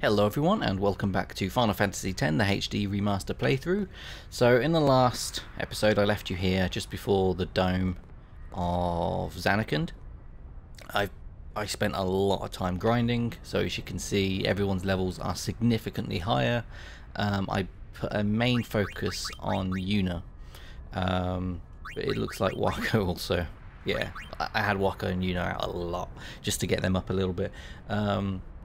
Hello everyone and welcome back to Final Fantasy X, the HD Remaster playthrough. So in the last episode I left you here just before the dome of Zanarkand. I spent a lot of time grinding, so as you can see everyone's levels are significantly higher. I put a main focus on Yuna, but it looks like Wako also. Yeah, I had Wako and Yuna out a lot just to get them up a little bit.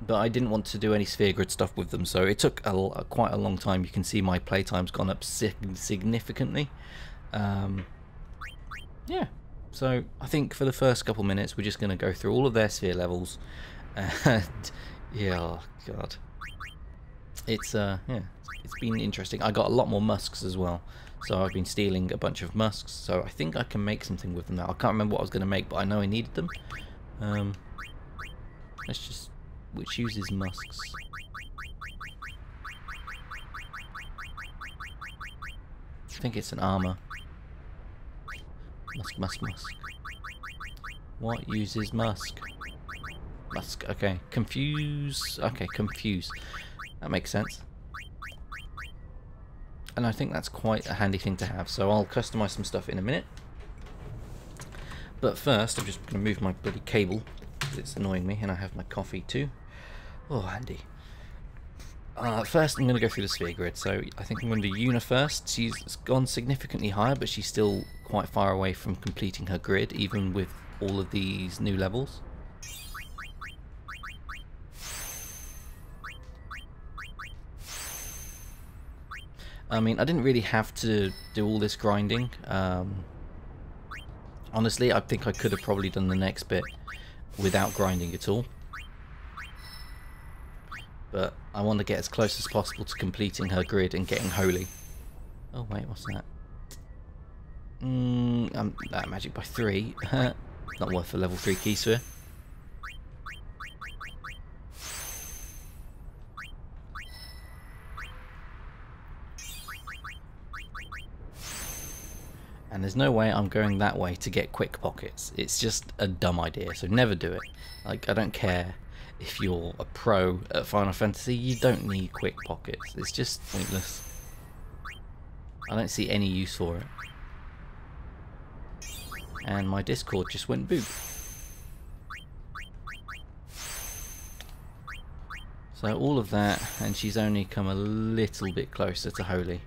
But I didn't want to do any sphere grid stuff with them, so it took quite a long time. You can see my playtime's gone up significantly. Yeah, so I think for the first couple minutes we're just going to go through all of their sphere levels, and yeah, oh god, it's been interesting. I got a lot more musks as well, so I've been stealing a bunch of musks. So I think I can make something with them now. I can't remember what I was going to make, but I know I needed them. Let's just. Which uses musks. I think it's an armor. Musk. What uses musk? Musk, okay. Confuse. Okay, confuse. That makes sense. And I think that's quite a handy thing to have, so I'll customize some stuff in a minute. But first, I'm just going to move my bloody cable, because it's annoying me, and I have my coffee too. Oh, handy. First, I'm going to go through the sphere grid. So I think I'm going to do Yuna first. She's gone significantly higher, but she's still quite far away from completing her grid, even with all of these new levels. I mean, I didn't really have to do all this grinding. Honestly, I think I could have probably done the next bit without grinding at all. But I want to get as close as possible to completing her grid and getting holy. Oh wait, what's that? That magic by 3. Not worth a level 3 key sphere. And there's no way I'm going that way to get quick pockets. It's just a dumb idea, so never do it. Like, I don't care if you're a pro at Final Fantasy, you don't need quick pockets. It's just pointless. I don't see any use for it. And my Discord just went boop. So all of that, and she's only come a little bit closer to holy.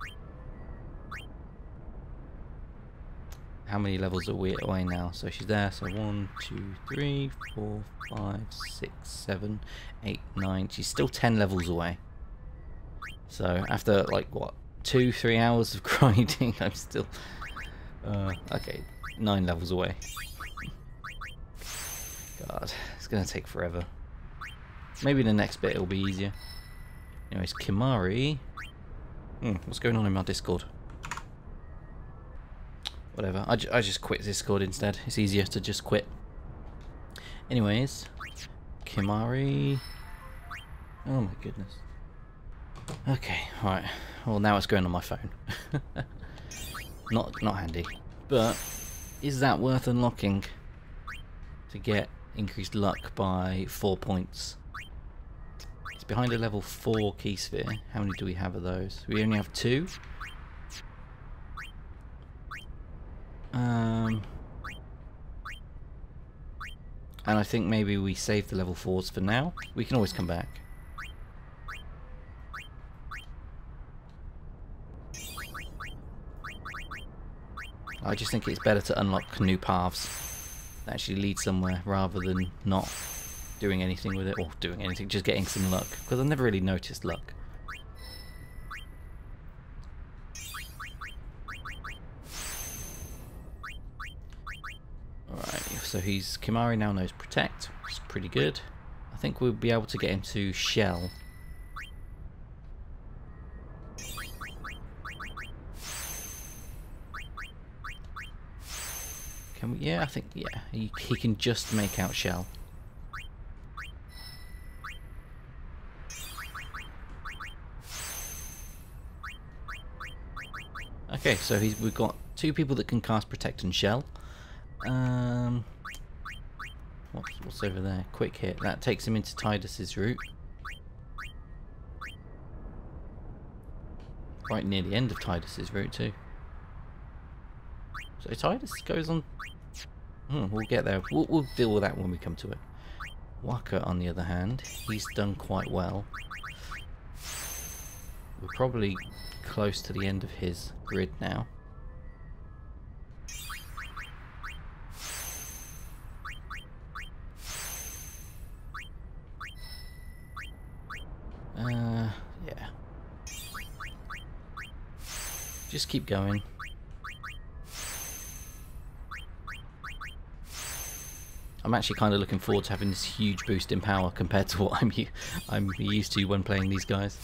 How many levels are we away now? So she's there, so 1, 2, 3, 4, 5, 6, 7, 8, 9. She's still 10 levels away. So after like what, 2-3 hours of grinding, I'm still okay, 9 levels away. God, it's gonna take forever. Maybe the next bit it'll be easier. Anyways, Kimari. What's going on in my Discord? Whatever, I just quit Discord instead. It's easier to just quit. Anyways, Kimari. Oh my goodness. Okay, alright. Well, now it's going on my phone. Not handy. But is that worth unlocking to get increased luck by 4 points? It's behind a level 4 key sphere. How many do we have of those? We only have 2. And I think maybe we save the level 4s for now. We can always come back. I just think it's better to unlock new paths that actually lead somewhere rather than not doing anything with it, or doing anything, just getting some luck, because I've never really noticed luck. So Kimari now knows Protect, which is pretty good. I think we'll be able to get him to Shell. Can we? Yeah, I think, yeah, he can just make out Shell. Okay, so we've got 2 people that can cast Protect and Shell. What's over there? Quick hit. That takes him into Tidus's route. right near the end of Tidus's route too. So Tidus goes on... we'll get there. We'll deal with that when we come to it. Waka, on the other hand, he's done quite well. We're probably close to the end of his grid now. Yeah. Just keep going. I'm actually kind of looking forward to having this huge boost in power compared to what I'm used to when playing these guys.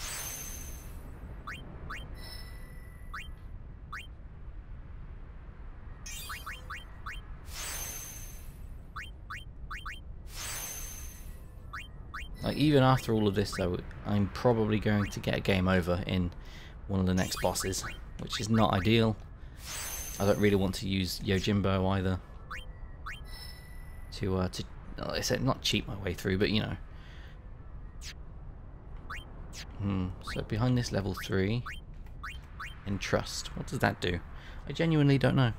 Like, even after all of this though, I'm probably going to get a game over in one of the next bosses, which is not ideal. I don't really want to use Yojimbo either. To like I said, not cheat my way through, but you know. So behind this level 3, Entrust. What does that do? I genuinely don't know.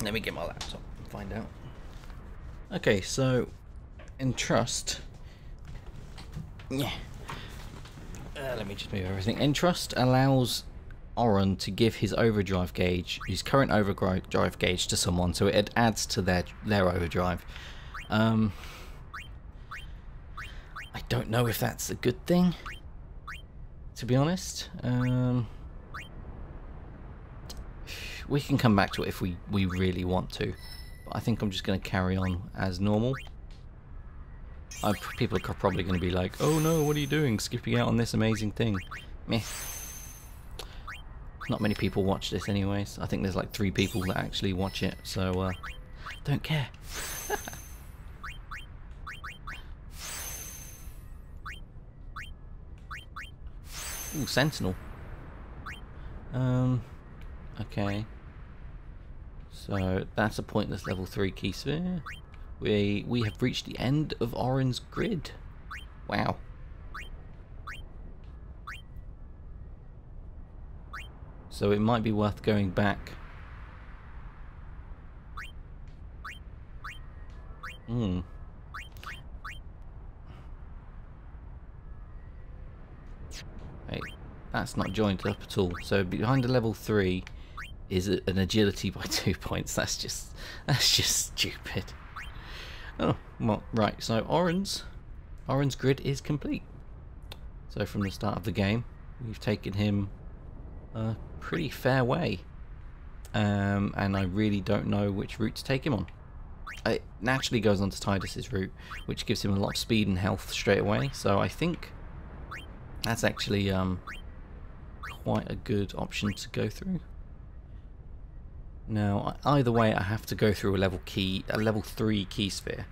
Let me get my laptop and find out. Okay, so Entrust. Yeah. Let me just move everything. Entrust allows Auron to give his overdrive gauge, his current overdrive gauge, to someone, so it adds to their overdrive. I don't know if that's a good thing, to be honest. We can come back to it if we really want to, but I think I'm just going to carry on as normal. People are probably going to be like, oh no, what are you doing, skipping out on this amazing thing? Meh. Not many people watch this anyways. I think there's like 3 people that actually watch it, so don't care. Ooh, Sentinel. Okay. So that's a pointless level 3 key sphere. We have reached the end of Auron's grid. Wow. So it might be worth going back. Hey, that's not joined up at all. So behind the level 3 is an agility by 2 points. That's just stupid. Oh, well, right. So Auron's grid is complete. So from the start of the game, we've taken him a pretty fair way, and I really don't know which route to take him on. It naturally goes on to Tidus's route, which gives him a lot of speed and health straight away, so I think that's actually quite a good option to go through. Now, either way, I have to go through a level 3 key sphere.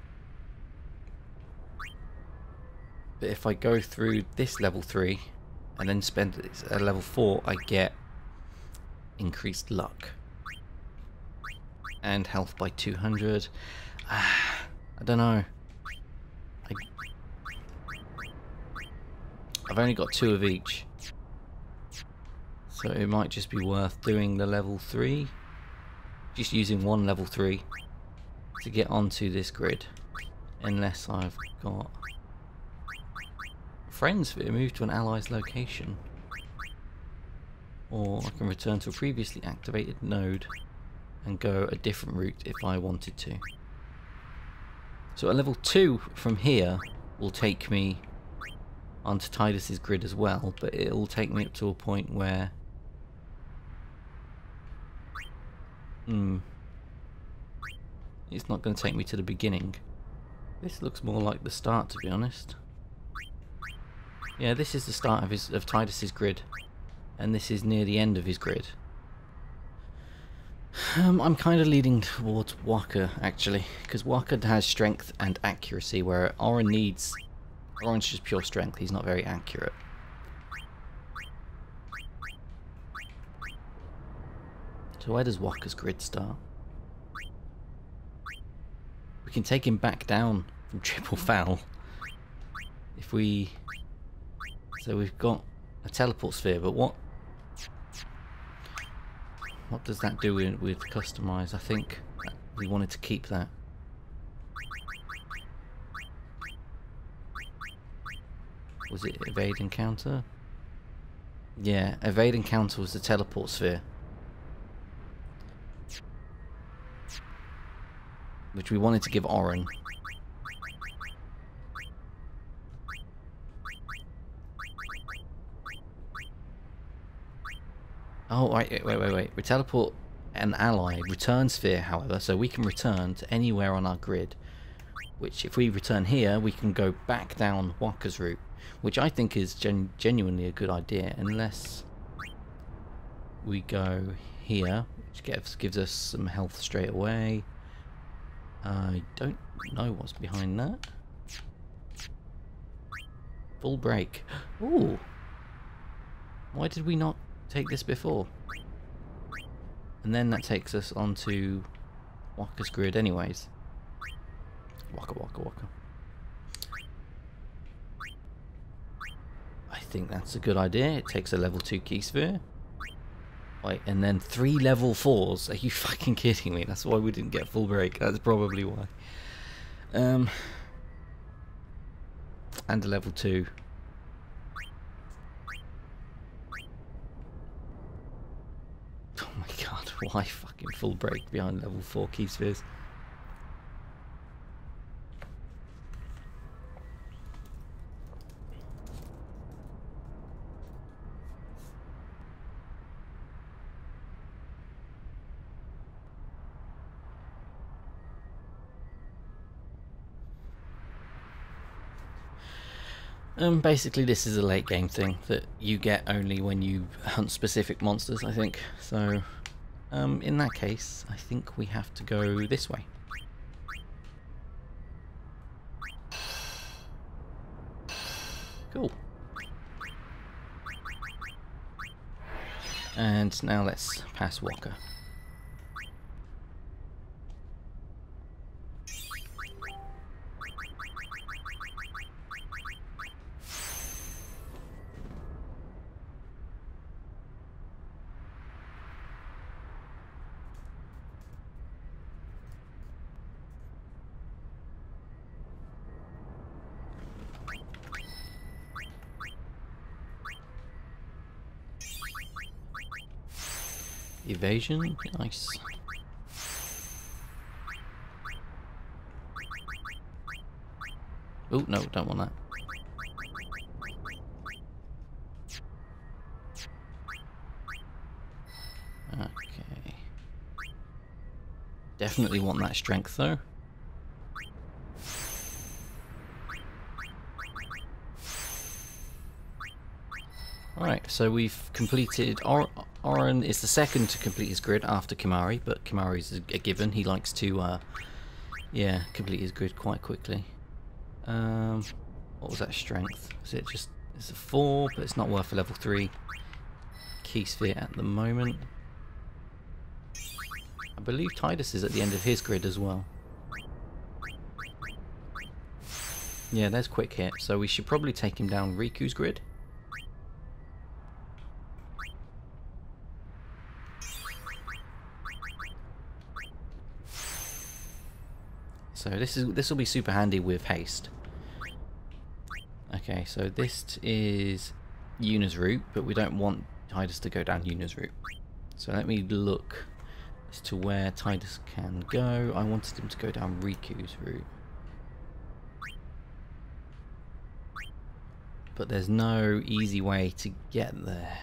But if I go through this level 3 and then spend a level 4, I get increased luck and health by 200. I don't know. I've only got 2 of each, so it might just be worth doing the level 3. Just using one level 3 to get onto this grid, unless I've got friends sphere moved to an ally's location, or I can return to a previously activated node and go a different route if I wanted to. So a level 2 from here will take me onto Tidus's grid as well, but it will take me up to a point where it's not going to take me to the beginning. This looks more like the start, to be honest. Yeah, this is the start of Tidus's grid, and this is near the end of his grid. I'm kind of leading towards Waka, actually, because Waka has strength and accuracy, where Auron's just pure strength. He's not very accurate. So where does Waka's grid start? We can take him back down from Triple Foul. if we... So we've got a teleport sphere, but what does that do with customize? I think we wanted to keep that. Was it evade encounter? Yeah, evade encounter was the teleport sphere, which we wanted to give Oren. Oh, wait. We teleport an ally. Return sphere, however, so we can return to anywhere on our grid. Which, if we return here, we can go back down Waka's route, which I think is genuinely a good idea, unless we go here, which gives us some health straight away. I don't know what's behind that. Full break. Ooh. Why did we not take this before? And then that takes us onto Waka's grid anyways. Waka. I think that's a good idea. It takes a level 2 key sphere. Wait, and then 3 level 4s. Are you fucking kidding me? That's why we didn't get full break. That's probably why. And a level 2. Oh my god, why fucking full break behind level 4 key spheres? Basically this is a late game thing that you get only when you hunt specific monsters, I think. So, in that case, I think we have to go this way. Cool. And now let's pass Waka. Evasion, nice. Oh no, don't want that. Okay. Definitely want that strength though. Alright, so we've completed... Oren is the second to complete his grid after Kimahri, but Kimahri's a given. He likes to, yeah, complete his grid quite quickly. What was that strength? Is it just... It's a 4, but it's not worth a level 3 key sphere at the moment. I believe Titus is at the end of his grid as well. Yeah, there's quick hit, so we should probably take him down Riku's grid. So this will be super handy with haste. Okay, so this is Yuna's route, but we don't want Titus to go down Yuna's route. So let me look as to where Titus can go. I wanted him to go down Riku's route. But there's no easy way to get there.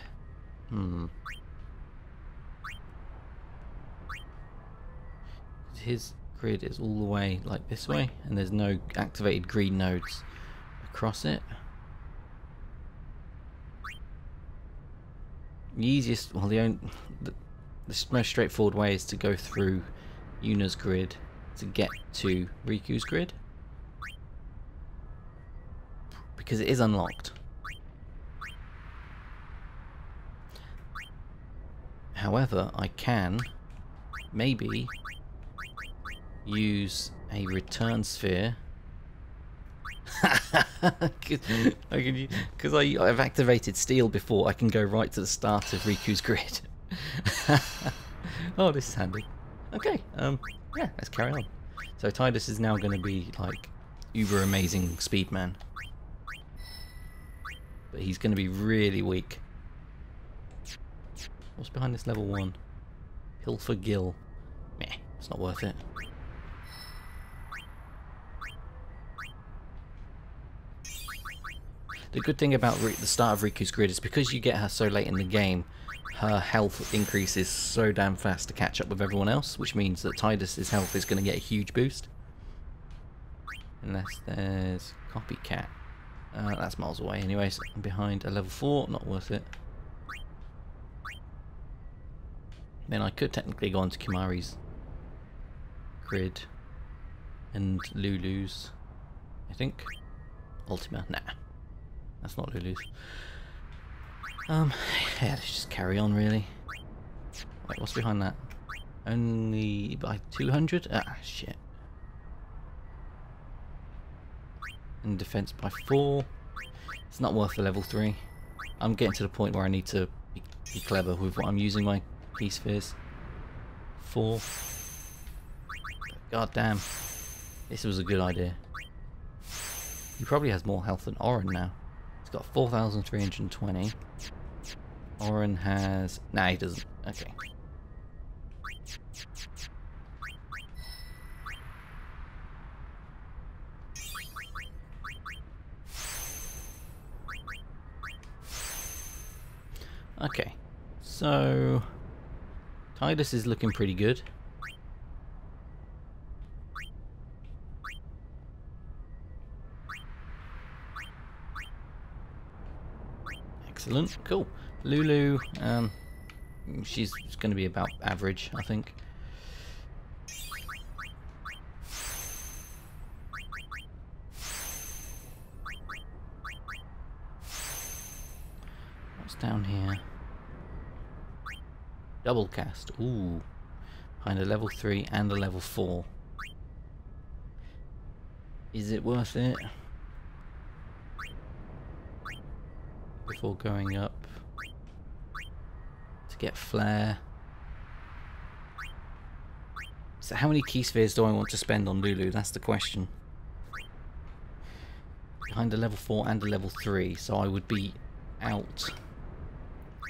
His grid is all the way like this way, and there's no activated green nodes across it. The easiest, well, the most straightforward way is to go through Yuna's grid to get to Riku's grid, because it is unlocked. However, I can maybe use a return sphere Because I've activated steel before, I can go right to the start of Riku's grid. Oh, this is handy. Okay, yeah, let's carry on. So Tidus is now going to be like uber amazing speedman, but he's going to be really weak. What's behind this level 1? Pilfer Gill. Meh, it's not worth it. The good thing about the start of Riku's grid is because you get her so late in the game, her health increases so damn fast to catch up with everyone else, which means that Tidus's health is going to get a huge boost. Unless there's Copycat. That's miles away anyways. I'm behind a level 4, not worth it. Then I could technically go on to Kimari's grid and Lulu's, I think. Ultima, nah. That's not Lulu's. Yeah, let's just carry on really. Wait, what's behind that? Only by 200? Ah, shit. And defense by 4. It's not worth the level 3. I'm getting to the point where I need to be clever with what I'm using my key spheres for. God damn. This was a good idea. He probably has more health than Oren now. He's got 4,320. Oren has... Nah, he doesn't. Okay. Okay. So... Tidus is looking pretty good. Excellent, cool. Lulu, she's going to be about average, I think. What's down here? Double cast, ooh. Behind a level 3 and a level 4. Is it worth it? Before going up to get flare. So how many key spheres do I want to spend on Lulu? That's the question. Behind a level 4 and a level 3, so I would be out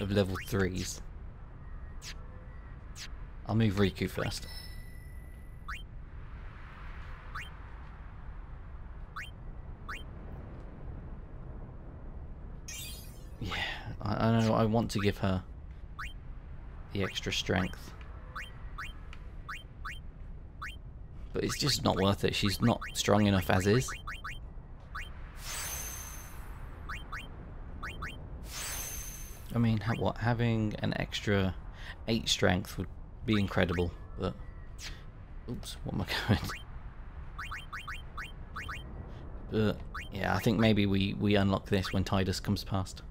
of level 3s. I'll move Riku first. Yeah, I know I want to give her the extra strength. But it's just not worth it. She's not strong enough as is. I mean, having an extra 8 strength would be incredible, but... Oops, what am I going? But, yeah, I think maybe we unlock this when Tidus comes past.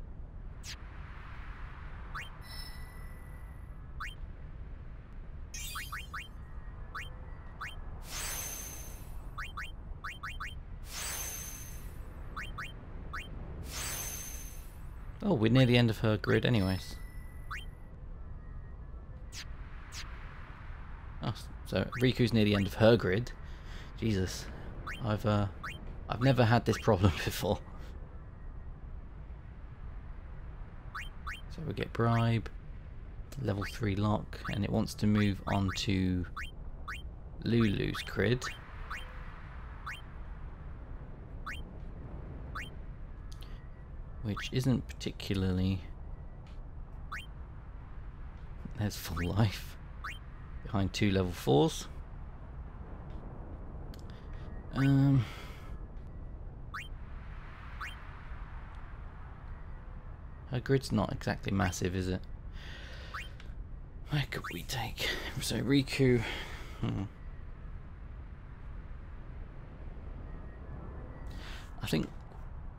Oh, we're near the end of her grid anyways. Oh, so Riku's near the end of her grid. Jesus. I've never had this problem before. So we get bribe, level 3 lock, and it wants to move on to Lulu's grid. Which isn't particularly... There's full life. Behind 2 level 4s. Her grid's not exactly massive, is it? Where could we take? So Riku... I think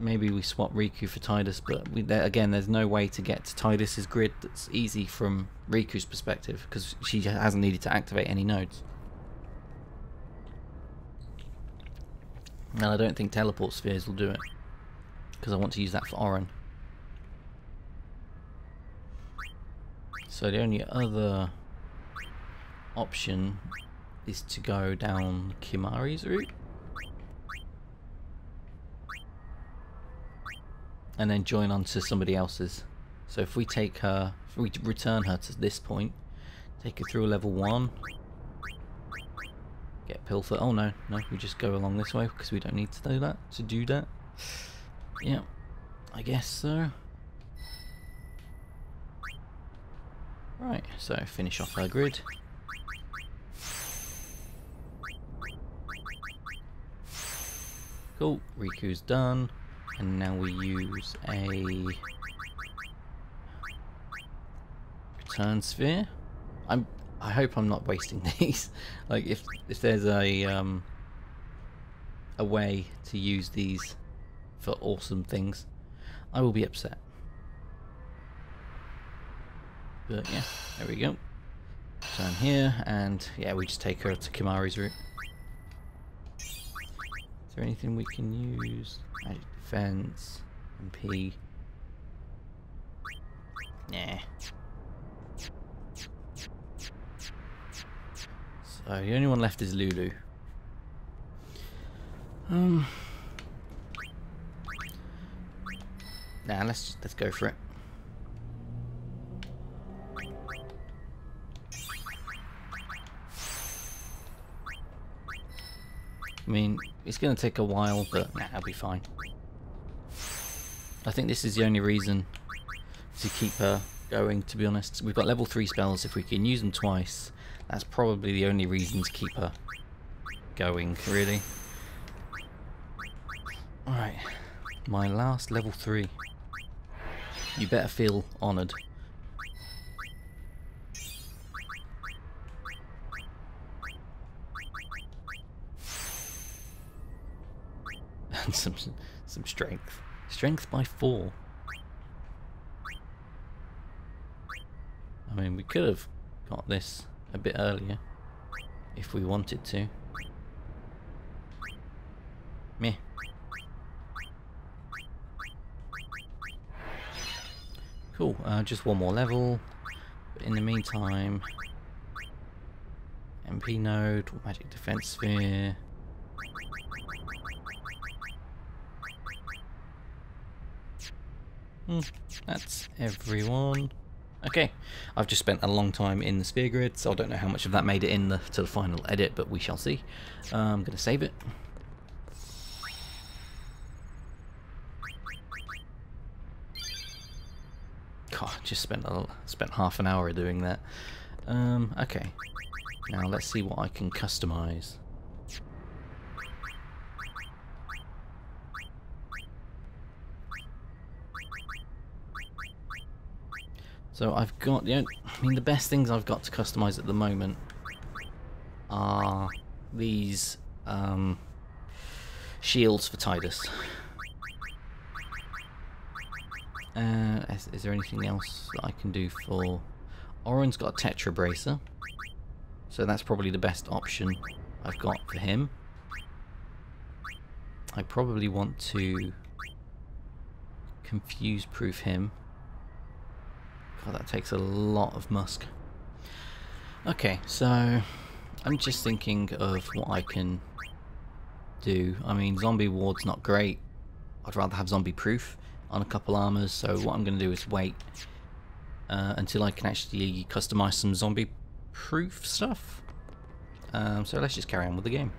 maybe we swap Riku for Tidus, but again, there's no way to get to Tidus's grid that's easy from Riku's perspective, because she hasn't needed to activate any nodes. And I don't think teleport spheres will do it, because I want to use that for Oren. So the only other option is to go down Kimari's route and then join on to somebody else's. So if we take her, if we return her to this point, take her through level 1, get Pilfer. Oh no, we just go along this way because we don't need to do that. Yeah, I guess so. Right, so finish off her grid. Cool, Riku's done, and now we use a return sphere. I hope I'm not wasting these. Like if there's a way to use these for awesome things, I will be upset. But yeah, there we go. Turn here, and yeah, we just take her to Kimari's route. Is there anything we can use? Magic defense, MP. Nah. So the only one left is Lulu. Nah, let's go for it. I mean, it's going to take a while, but nah, I'll be fine. I think this is the only reason to keep her going, to be honest. We've got level 3 spells. If we can use them twice, that's probably the only reason to keep her going, really. Alright, my last level 3. You better feel honoured. And some strength. Strength by 4. I mean, we could have got this a bit earlier if we wanted to. Meh. Cool, just one more level. But in the meantime, MP node, magic defense sphere. That's everyone. Okay, I've just spent a long time in the sphere grid, so I don't know how much of that made it in to the final edit, but we shall see. I'm going to save it. God, just spent half an hour doing that. Okay, now let's see what I can customize. So I've got the best things I've got to customize at the moment are these shields for Tidus. Is there anything else that I can do for... Oren's got a Tetra Bracer, so that's probably the best option I've got for him. I probably want to confuse proof him. God, that takes a lot of musk. Okay, so I'm just thinking of what I can do. I mean, zombie ward's not great. I'd rather have zombie proof on a couple armors, so what I'm going to do is wait until I can actually customize some zombie proof stuff. So let's just carry on with the game.